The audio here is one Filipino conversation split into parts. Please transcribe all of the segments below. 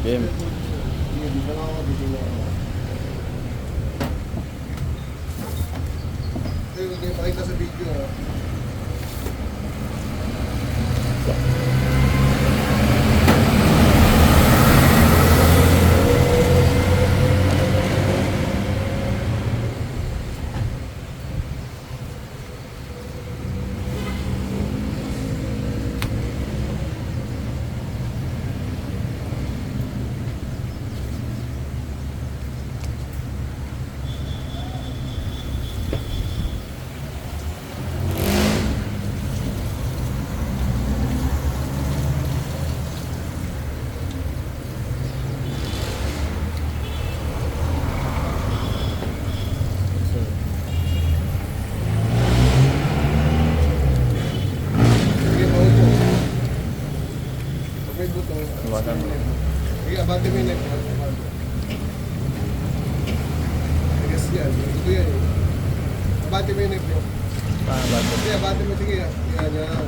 Game. Dito lang ako, dito lang ako. Ito yung hindi pakita sa video ha. Sige, paupo. Pag may buto, Iwasan mo. sige, abante mo yung neck. Tigas yan. Ito yan eh. Abante mo yung neck mo. Paano ba ito? Sige, abante mo. Sige, yan. Yan.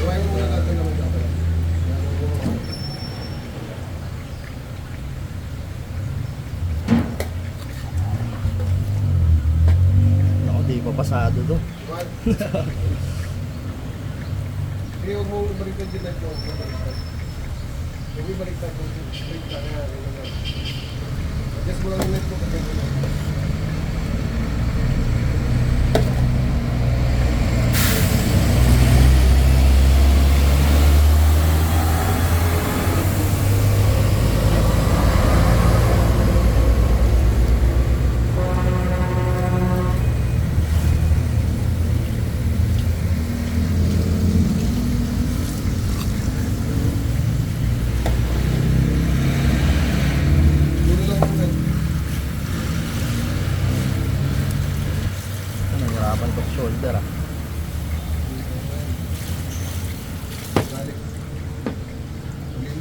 Kumain mo muna natin ng mga. Ako, di pa pasado to. What? Hindi, huwag mo baliktad yung net mo. Huwag mo baliktad yung baliktad na. Adjust mo lang yung net mo pag ganyan. Puro lang yung net. Ano, nahirapan ko sa shoulder ah. Balik. Ulit.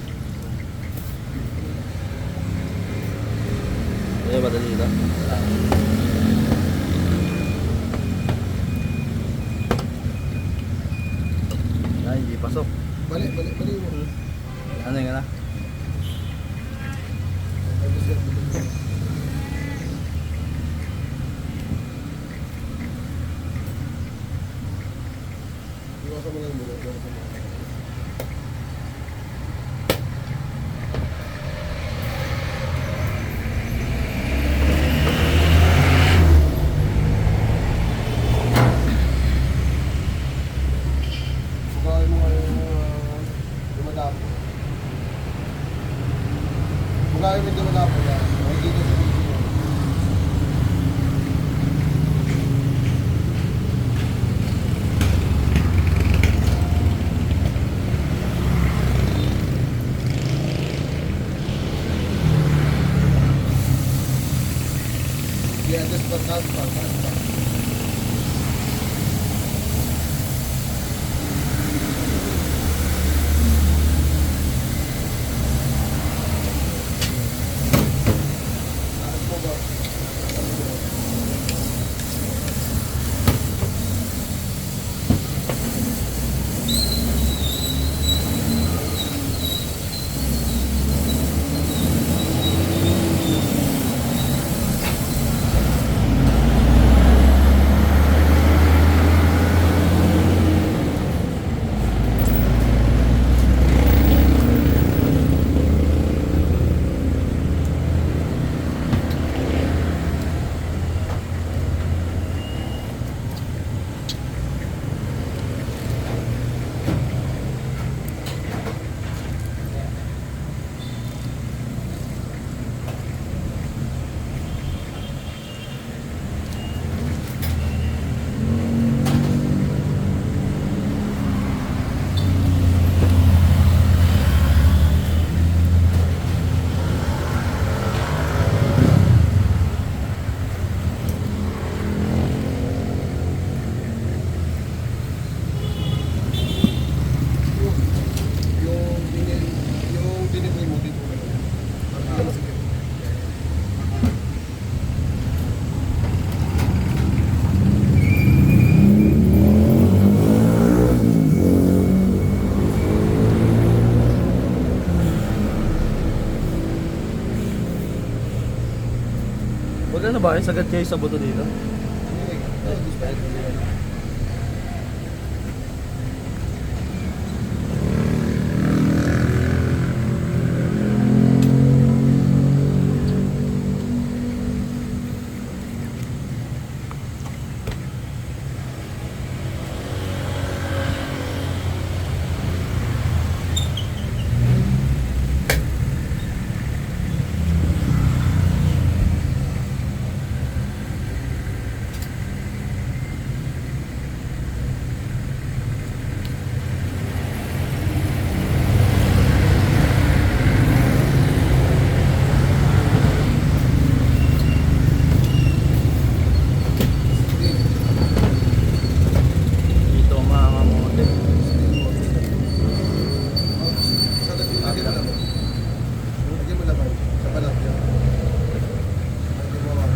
Ano ba dali ito? Ay, hindi pasok. Balik mo. Ano yung na? Iwasan mo lang muna. Iwasan mo. Bukain mo nga yung dumadapo. Bukain mo yung dumadapo yan. Makikita sa video. Yeah, just for that part. Taas mo ba? Wag na ba kayo? Sagad kayo sa buto dito? Dito mga kamote. Lagyan mo laman. Lagyan mo laman. Sa balat yan. Lagyan mo laman.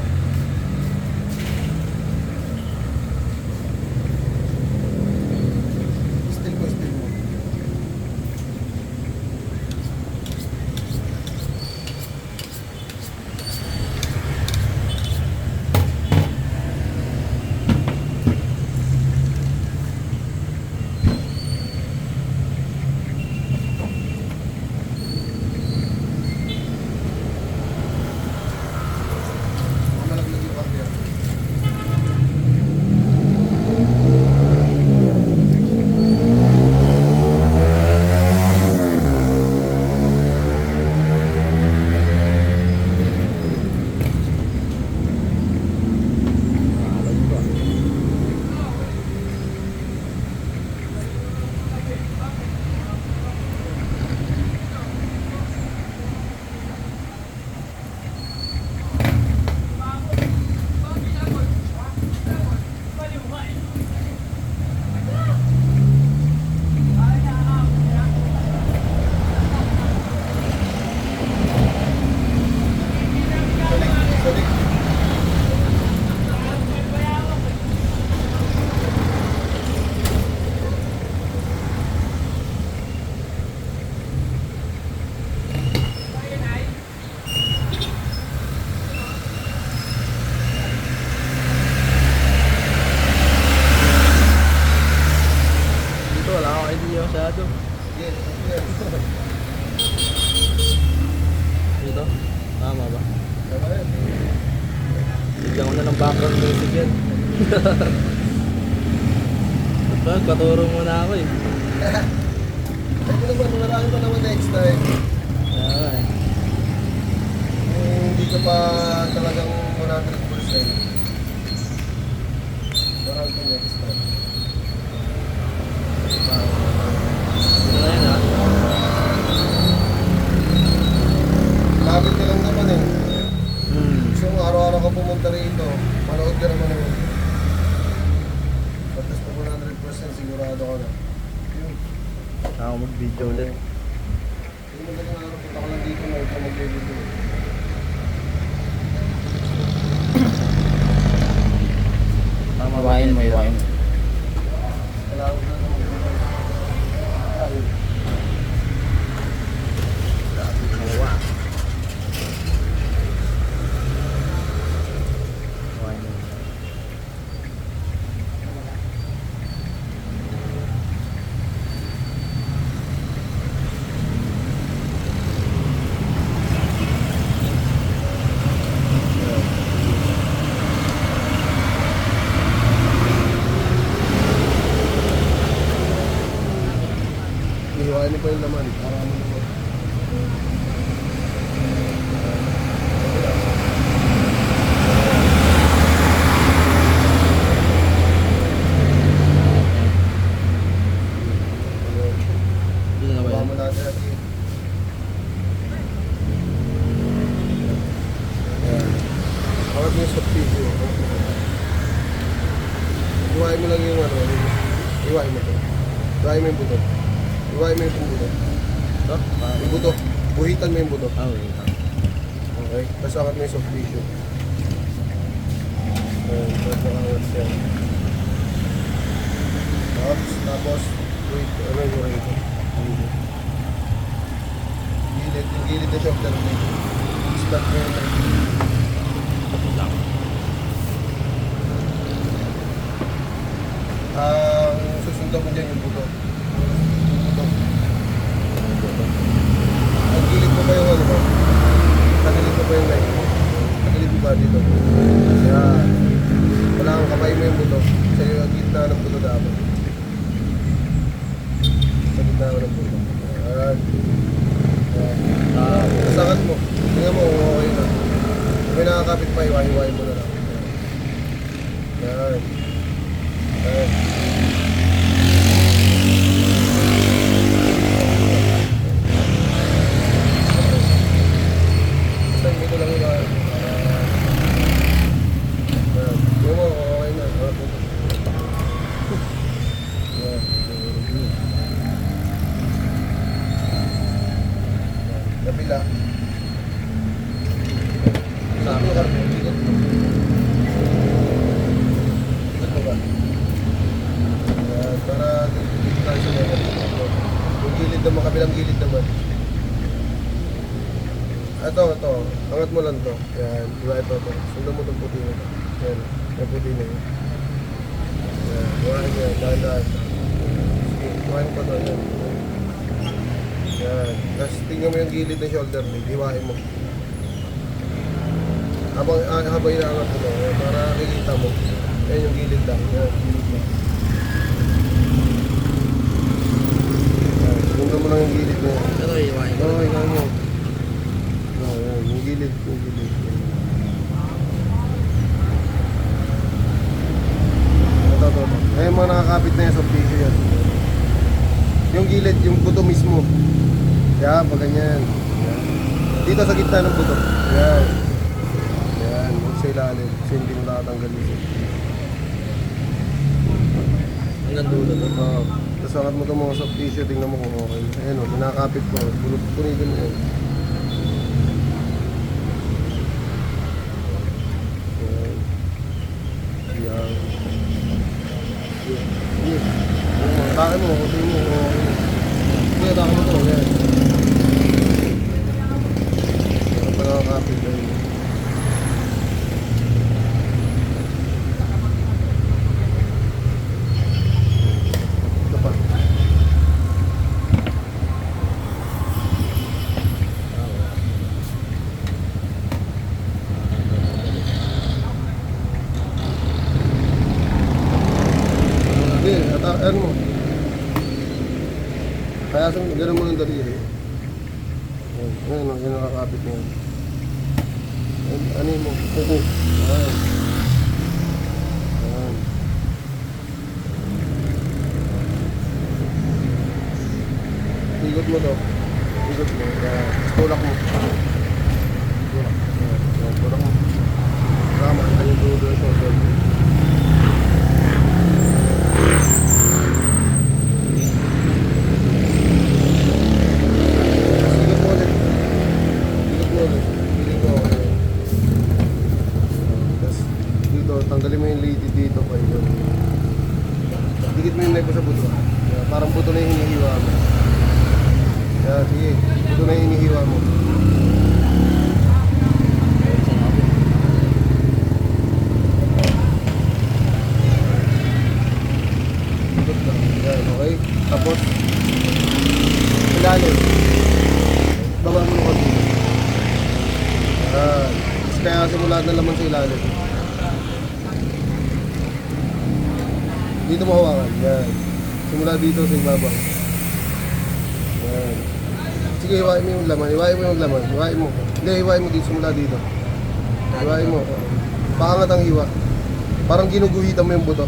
Still mo, still mo. Malaglag yung cardiac. Balik. Dito wala akong idea masyado. Yes, yes. Dito? Tama ba? Tama yan. Bigyan ko na ng background music yan. Ba't katuro mo na ako eh. Ay, ko naman, marami pa naman next time. Kaya eh. Kung hindi ka pa talagang 100%, marami pa next time. Yun na yun ha. Lapit ka lang naman eh. Hmm. So, araw-araw ka pumunta rito, manood ka naman naman. Tapos pa 100% sigurado ka na. Yun. Ako mag-video ulit. Hindi mo talagang araw, punta ka lang dito na ito mag-video. Tama ba? Iwain mo, iwain mo. Kailangan ko na naman. Ayun. Grabe gumawa. Why no? Iwain niyo pa yung laman. Para ano naman. Dito na ba Baka yan? mo natin natin. Hawag mo sa video. Iwain mo lang yung ano. Iwain mo to. Iwain mo yung buto. Iwain mo yung buto. Ito? Yung buto. Buhitan mo yung buto. Ah, wait. Okay? Tapos angat mo yung soft tissue. Tapos yan. Tapos, wait, ano yung rito? Gilid, yung gilid na shoulder blade. Start mo yun. Lang. Ang susundan mo dyan yung buto. Yung buto. Ang gilid mo ba yung ano mo? Tagilid mo ba yung leg mo? Tagilid mo ba dito? Yan. Wala kang kamay mo yung buto. Sa yung gitna ng buto dapat. Sa gitna ng buto. Yan. Yan. Sakat mo. Tingnan mo kung okay na. Kung may nakakapit pa, iwahiwain mo na lang. Yan. Yan. Basta hindi ko lang iwahiwain. Yan. Tingnan mo kung okay na. Yan. Kabila. Saan mo ka? Ikot mo. Ikot mo ba? Yan, para dito tayo sa mga. Yung gilid naman, kabilang gilid naman. Ito. Angat mo lang to. Yan, diba ito. Sundan mo itong puti na ito. Yan, yung puti na yun. Yan, buhain niya, dahan-dahan. Sige, buhain mo pa ito. Yan. Yan. Tapos tingnan mo yung gilid ng shoulder blade, hiwain mo. Habang inaangat mo, para nakikita mo. Yan yung gilid lang. Yan, gilid lang. Yan, tingnan mo lang yung gilid mo. Ito, iwain ko. Oo, hiwain mo. Yan, yung gilid. Ito. Ayun mga nakakapit na yan sa tissue yan. Yung gilid, yung buto mismo. Yan, pag ganyan. Yan. Dito sa gitna ng buto. Yan. Yan, huwag sa ilalim. Kasi hindi mo nakatanggal yun. Hanggang dulo to. Oo. Tapos angat mo itong mga soft tissue, tingnan mo kung okay. Ayan o, nakakapit ko. Punigan mo yan. Yan. Yan. Bakit mo, kasi mo, okay. Kaya taka mo ito, yan. Ito nakakapit na yun. Ito pa. Hindi, ano mo? Kaya sa gano'n mo ng daliri. Yan, yan nakakapit mo. Ano mo? Kuko. Ayan. Ayan. Ikot mo to. Ikot mo. Ayan. Tulak mo. Tulak. Ayan. Tulak mo. Tama. Ayan yung dulo ito. Tanggalin mo yung lady dito pa yun. Dikit mo yung knife mo sa buto. Yeah, parang buto na yung hinihiwa mo. Yeah, sige. Buto na yung hinihiwa mo. Butot lang. Yan, okay. Tapos, ilalim. Baba mo ng konti. Yan. Kaya simula na laman sa ilalim. Dito mo hawakan. Yan. Simula dito sa ibabaw. Yan. Sige, hiwain mo yung laman. Hiwain mo yung laman. Hiwain mo. Hindi, hiwain mo dito. Simula dito. Hiwain mo. Paangat ang hiwa. Parang ginuguhitan mo yung buto.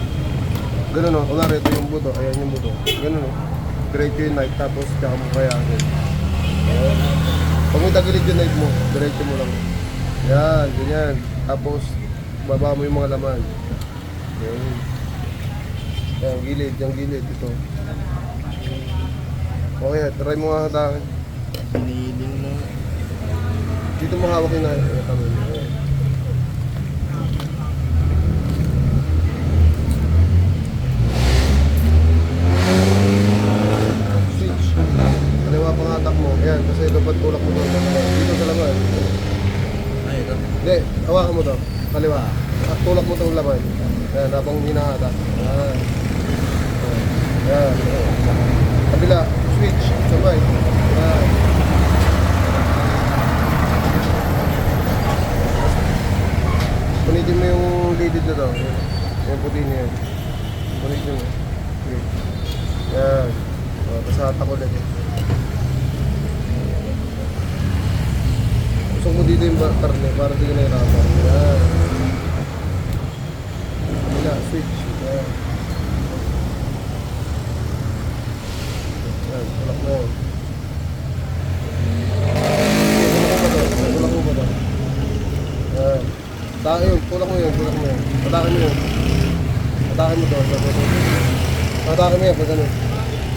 Ganun o. Kunwari, ito yung buto. Ayan yung buto. Ganun o. Diretso yung knife. Tapos, tsaka mo kayakin. Ayan. Pag may tagilid yung knife mo, diretso mo lang. Yan. Ganyan. Tapos, baba mo yung mga laman. Yan. Yung gilid, ito. Okay, try mo nga hatakin. Siniling mo. Dito mo hawak yung knife. Switch. Kaliwa pang hatak mo. Yan, kasi dapat tulak mo doon. Dito sa laman. Ay, ito. Hindi, hawakan mo to. Kaliwa. At tulak mo itong laman. Yan, habang hinahatak. Yan. Yan. Kabila. Switch. Sabay. Yan. Punitin mo yung lidid na to. Yung puti niya yan. Punitin mo. Okay. Yan. O, tapos hatak ulit. Gusto mo dito yung karne para di ka nahirapan. Yan. Kabila. Switch. Yan. Yan. Tulak mo yan. Tulak mo ba to? Yan. Tulak mo yun. Patakin mo yun. Patakin mo to. Patakin mo yan. Pag ganun.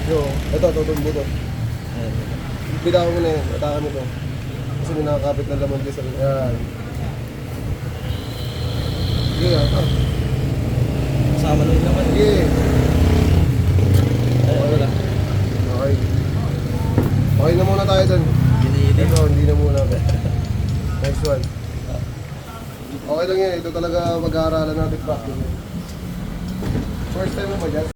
Yo, ito, tutumbo to. Bitawan mo na yan. Patakin mo to. Kasi may nakakapit na laman dyan sa rin. Yan. Sige, atak. Kasama na yun naman. Sige. Ayun, wala. Okay. Okay na muna tayo dun. Ginili. Ito, hindi na muna. Next one. Okay lang yan. Ito talaga mag-aaralan natin practice. First time mo ba dyan?